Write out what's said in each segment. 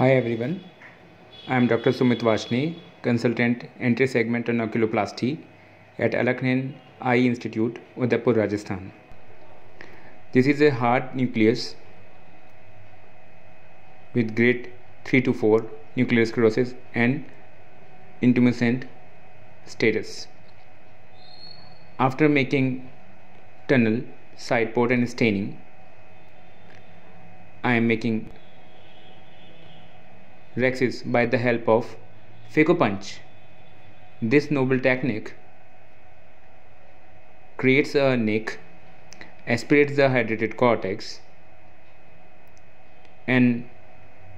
Hi everyone, I am Dr. Sumit Vashne, consultant anti-segment and oculoplasty at Alaknen Eye Institute, Udaipur, Rajasthan. This is a hard nucleus with grade 3 to 4 nuclear sclerosis and intumescent status. After making tunnel, side port and staining, I am making rhexis by the help of phacopunch. This noble technique creates a nick, aspirates the hydrated cortex and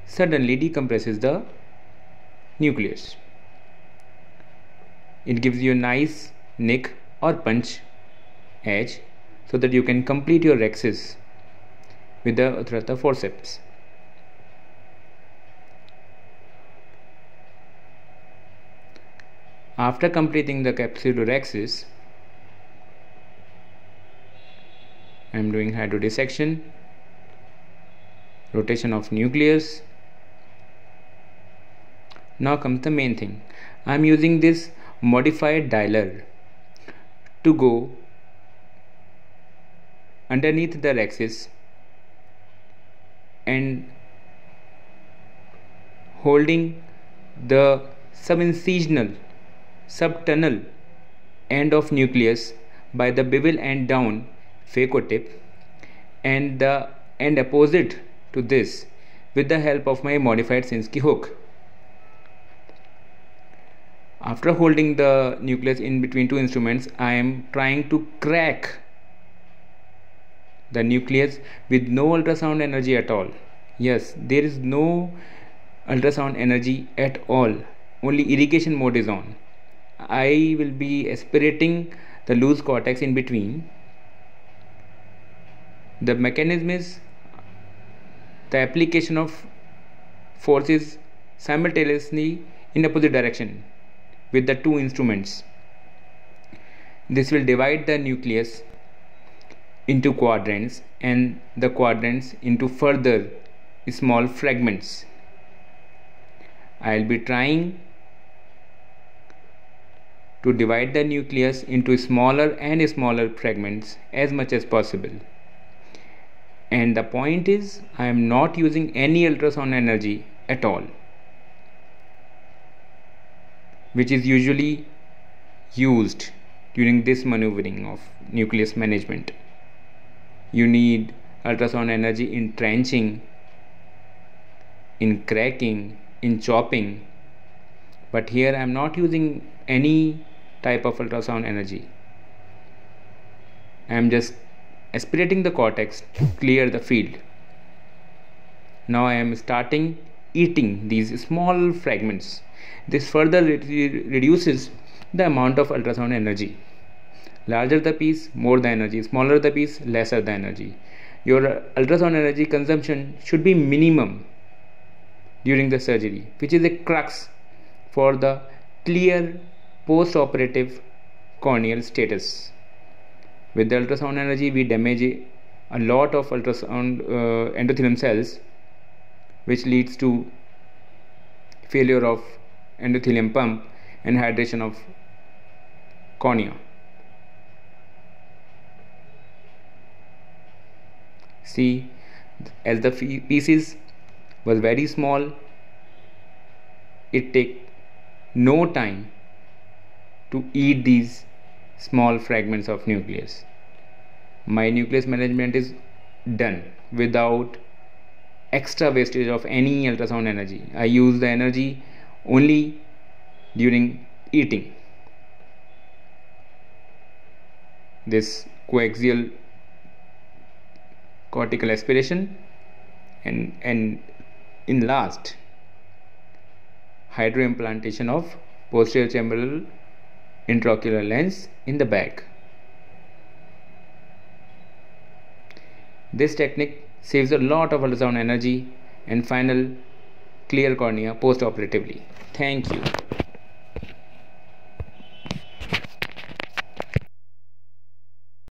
suddenly decompresses the nucleus. It gives you a nice nick or punch edge so that you can complete your rhexis with the Uttaratta forceps. After completing the capsulorhexis, I am doing hydrodissection, rotation of nucleus. Now comes the main thing. I am using this modified dialer to go underneath the rhexis and holding the subtunnel end of nucleus by the bevel and down phacotip and the end opposite to this with the help of my modified Sinskey hook. After holding the nucleus in between two instruments, I am trying to crack the nucleus with no ultrasound energy at all. Yes, there is no ultrasound energy at all, only irrigation mode is on. I will be aspirating the loose cortex in between. The mechanism is the application of forces simultaneously in opposite direction with the two instruments. This will divide the nucleus into quadrants and the quadrants into further small fragments. I will be trying to divide the nucleus into smaller and smaller fragments as much as possible. And the point is, I am not using any ultrasound energy at all, which is usually used during this maneuvering of nucleus management. You need ultrasound energy in trenching, in cracking, in chopping, but here I am not using any type of ultrasound energy. I am just aspirating the cortex to clear the field. Now I am starting eating these small fragments. This further reduces the amount of ultrasound energy. Larger the piece, more the energy. Smaller the piece, lesser the energy. Your ultrasound energy consumption should be minimum during the surgery, which is a crux for the clear post-operative corneal status. With the ultrasound energy, we damage a lot of endothelium cells, which leads to failure of endothelium pump and hydration of cornea. See, as the pieces was very small, it take no time to eat these small fragments of nucleus. My nucleus management is done without extra wastage of any ultrasound energy. I use the energy only during eating. This coaxial cortical aspiration and in last hydroimplantation of posterior chamberal intraocular lens in the back. This technique saves a lot of ultrasound energy and final clear cornea post-operatively. Thank you.